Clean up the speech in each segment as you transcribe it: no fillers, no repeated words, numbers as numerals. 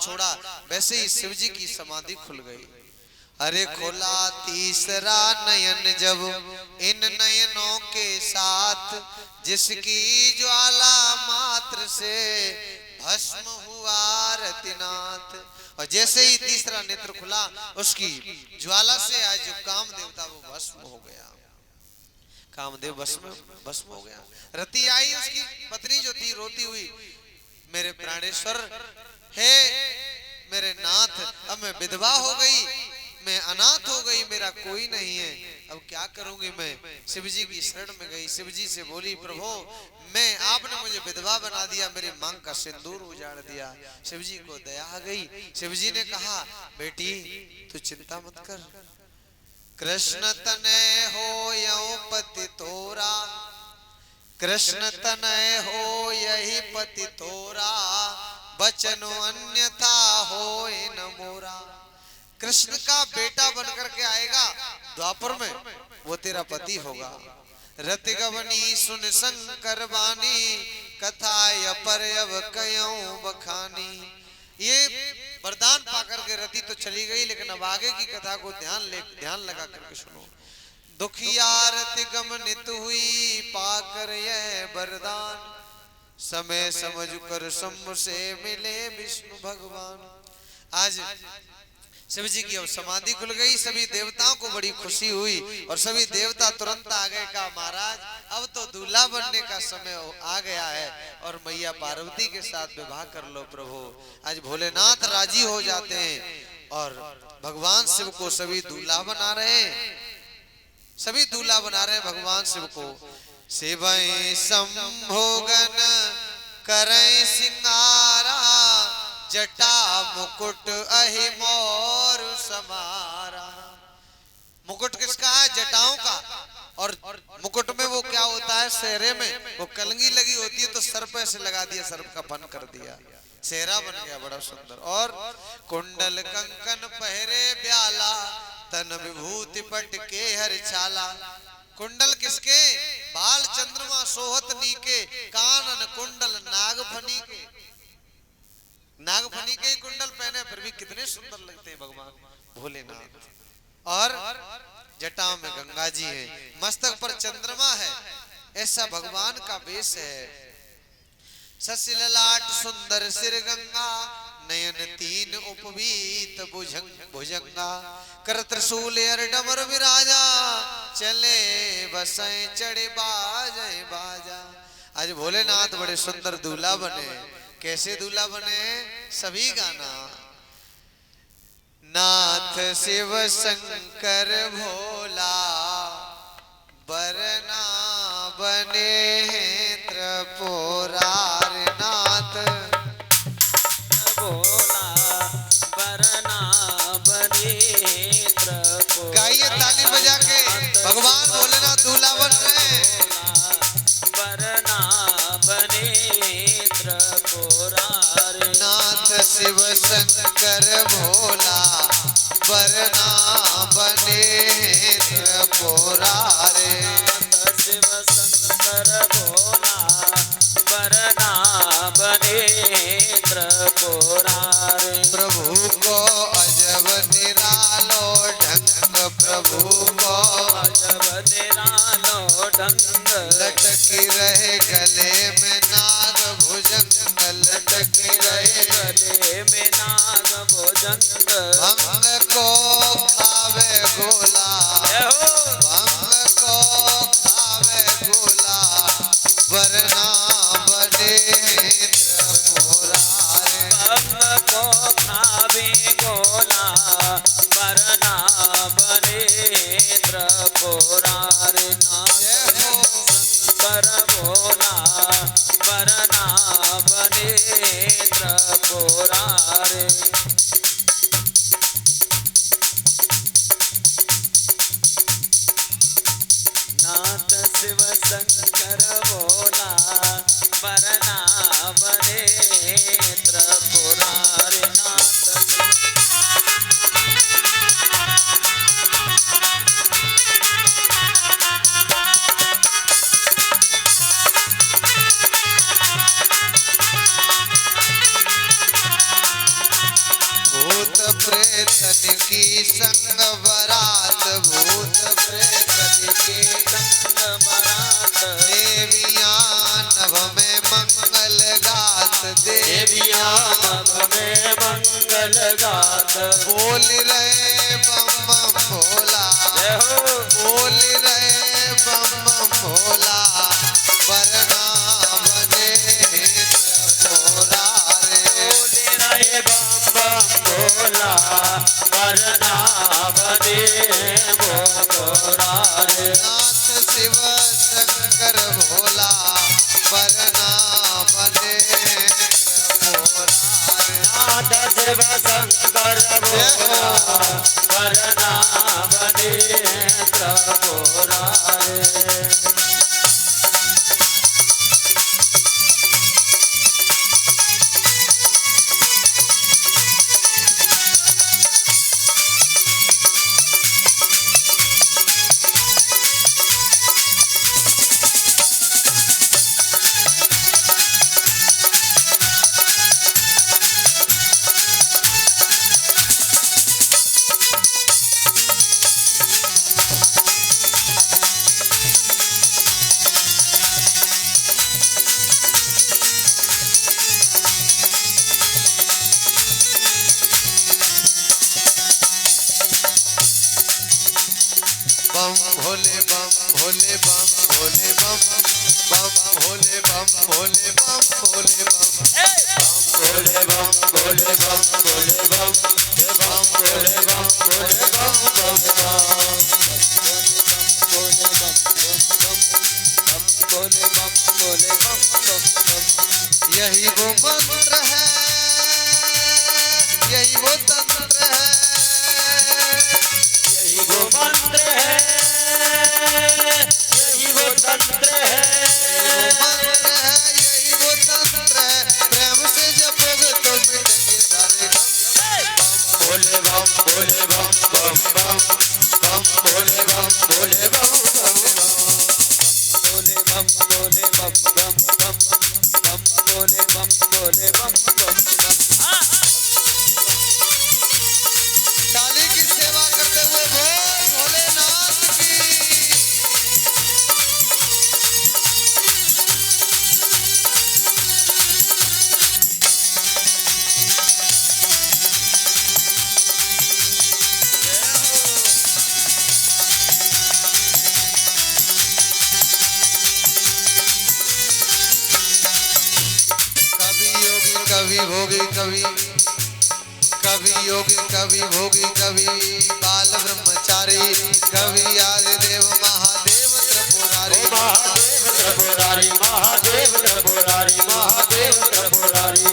छोड़ा वैसे ही शिव जी की समाधि खुल गई। अरे खुला तीसरा नयन जब इन नयनों के साथ, जिसकी ज्वाला मात्र से भस्म हुआ रतिनाथ। और जैसे ही तीसरा नेत्र खुला उसकी ज्वाला से आज जो कामदेव था वो भस्म हो गया, कामदेव भस्म हो गया। रति आई उसकी पत्नी जो थी रोती हुई, मेरे प्राणेश्वर हे मेरे नाथ, अब मैं विधवा हो गई, मैं अनाथ हो गई, मेरा कोई नहीं है, अब क्या करूंगी मैं। शिव जी की शरण में गई, शिव जी से बोली प्रभु मैं आपने मुझे विधवा बना दिया, मेरी मांग का सिंदूर उजाड़ दिया। शिव जी को दया आ गई। शिव जी ने कहा बेटी तू चिंता मत कर, कृष्ण तनय हो यऊ पति तोरा, कृष्ण तनय हो यही पति तोरा, बचनो अन्यथा हो न मोरा। कृष्ण का बेटा बनकर के आएगा द्वापर में, वो तेरा पति होगा। रति गवनी सुन शंकर बानी, कथा पर अब कयऊ बखानी। ये वरदान पाकर के रति तो चली गई, लेकिन अब आगे की कथा को ध्यान लगा करके सुनो। दुखिया रति गमनित हुई पाकर यह वरदान, समय समझ कर शंभु से मिले विष्णु भगवान। आज शिव जी की अब समाधि खुल गई, सभी देवताओं को बड़ी खुशी हुई और सभी देवता तुरंत आ गए, कहा महाराज अब तो दूल्हा बनने का समय आ गया है और मैया पार्वती के साथ विवाह कर लो प्रभु। आज भोलेनाथ राजी हो जाते हैं और भगवान शिव को सभी दूल्हा बना रहे हैं, सभी दूल्हा बना रहे हैं भगवान शिव को। शिवै संभोगन करें सिंगारा, जटा मुकुट अहि मोर समारा। मुकुट किसका है? जटाओं का। और मुकुट में वो क्या होता है, सेहरे में वो कलंगी लगी होती है, तो सर पे से लगा दिया, सर का फन कर दिया, सेहरा बन गया बड़ा सुंदर। और कुंडल कंकन पहरे ब्याला, तन विभूति पट के हर छाला। कुंडल किसके? बाल चंद्रमा सोहत नीके, कानन कुंडल नागफनी के। नागफनी के ही कुंडल पहने फिर भी कितने सुंदर लगते हैं भगवान भोलेनाथ। और जटाओं में गंगा जी है, मस्तक पर चंद्रमा है, ऐसा भगवान का वेश है। शशि ललाट सुंदर सिर गंगा, नयन तीन उपवीत भुजंगा। कर त्रिशूल अर डमर विराजा, चले बसै चढ़े बाजे बाजा। आज भोलेनाथ बड़े सुंदर दूल्हा बने। कैसे दूल्हा बने? सभी गाना। नाथ शिव शंकर भोला, बरना बने त्रिपुरार। नाथ भोला बरना बने त्रिपुरार। गाइए ताली बजा के, भगवान भोलेनाथ दूल्हा बन रहे हैं। बरना बने त्रिपुरार। नाथ शिव शंकर भोला, बरना बने त्रिपुरार। नाथ शिव शंकर भोला, बरना बने त्रिपुरार। प्रभु को अजब निरालो ढंग, प्रभु को अजब निरालो ढंग। लटकी रहे गले में नाग भुजंग, लटकी रहे गले में नाग भुजंग। भंग को खावे गोला, भंग को खावे गोला, वरना बने त्रिपुरार। भंग को खावे गोला, वरना बने त्रिपुरार। नाथ शंकर भोला, वरना बने त्रिपुरार। नाथ शिव शंकर भोला, बरना बने त्रिपुरार। नाथ प्रेतन की संग बरात, भूत प्रेतन की संग बरात, देवियां नभ में मंगल गात, देवियां नभ में मंगल गात। बोल रहे बम बम भोला, जय हो। बोल रहे बम बम भोला, वरना बने त्रिपुरा रे। बोल रहे बम बम भोला, वरना बने मोरा रे। नाथ शिव शंकर भोला, वरना बने त्रिपुरा रे। नाथ शिव शंकर भोला, वरना बने त्रिपुरा रे। बम भोले बम भोले बम भोले बम, बम भोले बम भोले बम भोले बम, भोले बम भोले बम भोले बम, बम भोले बम भोले बम बम बम। भोले बम भोले बम भोले बम बम बम। यही वो मंत्र है, यही वो तंत्र है, यही वो मंत्र है, यही वो तंत्र है, मंत्र है, यही वो तंत्र है। प्रेम से जपोगे तो मिटेंगे सारे गम। भोले बम भोले बम बम बम, बम भोले बम भोले बम बम बम। भोले बम भोले बम बम बम, बम भोले बम भोले बम बम बम। ताली की सेवा करते हुए बोल भोलेनाथ की। कभी योगी कभी भोगी, कभी योगी कभी भोगी, कभी बाल ब्रह्मचारी, कभी आदिदेव महादेव त्रिपुरारी। महादेव त्रिपुरारी, महादेव त्रिपुरारी, महादेव त्रिपुरारी।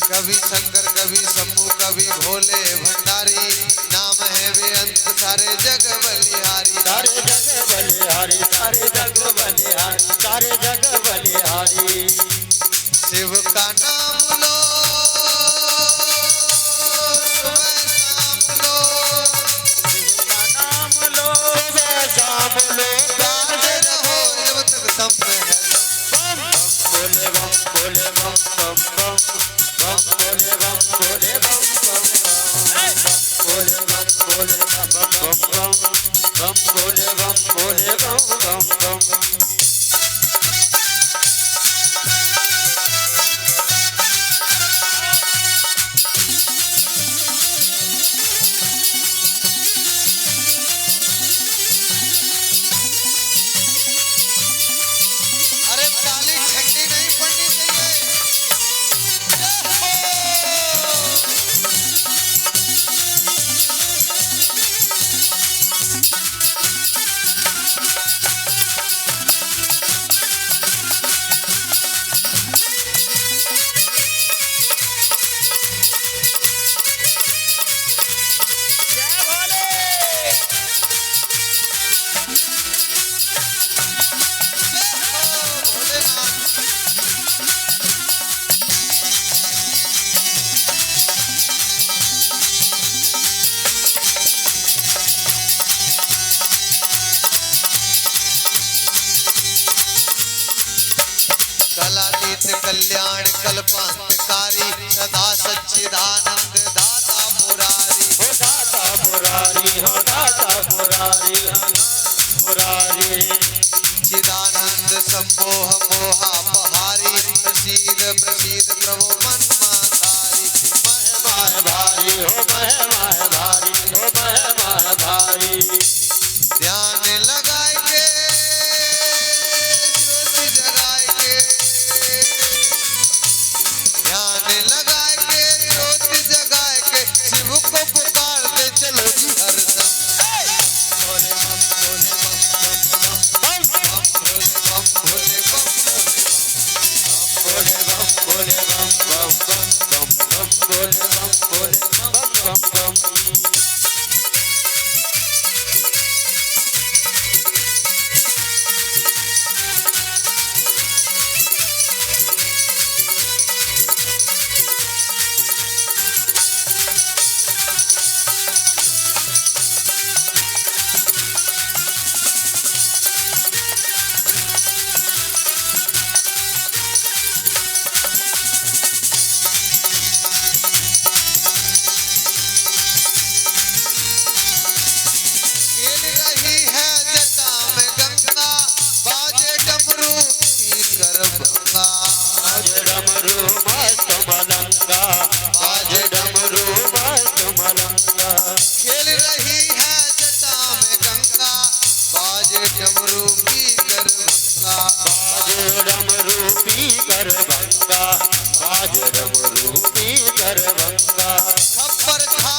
कभी शंकर कभी शंभू कभी भोले भंडारी, नाम है वे अंत सारे जग बलिहारी। सारे जग बलिहारी, सारे जग बलिहारी, सारे जग बलिहारी। शिव का नाम लो, सुबह शाम लो, शिव का नाम लो, सुबह शाम लो, गाते रहो जब तक दम है दम। बम भोले बम भोले बम बम बम, बम भोले बम भोले बम बम बम। भोले बम भोले बम बम बम, बम भोले बम भोले बम बम बम। अरे ताली ठंडी नहीं पड़नी चाहिए। जय भोले। भोलेनाथ कलातीत कल्याण कल्पांतकारी, सदा सच्चिदानंद दाता पुरारी। मुरारी हो दाता मुरारी मुरारी चिदानंद सम्मोह मोहापहारी प्रसीद प्रसीद प्रभु मन माधारी महिमा भारी हो महिमा भारी हो महिमा भारी ध्यान लगाए के ज्योति जगाए के ध्यान लगाए के ज्योति जगाए के शिव को पुकारते चलो जी हरदम भोले बम भोले बम बम बम भोले बम भोले बम बोले बम बोले बम बम बम बम बम बोले बम बोले बम बम बम खेल रही है जटा में गंगा बाजे डमरू पी कर भंगा बाज डमरू मस्त मलंगा बाज डमरू मस्त मलंगा खेल रही है जटा में गंगा बाजे डमरू पी कर भंगा बाज डमरू पी कर भंगा बाज डमरू पी कर भंगा खप्पर खा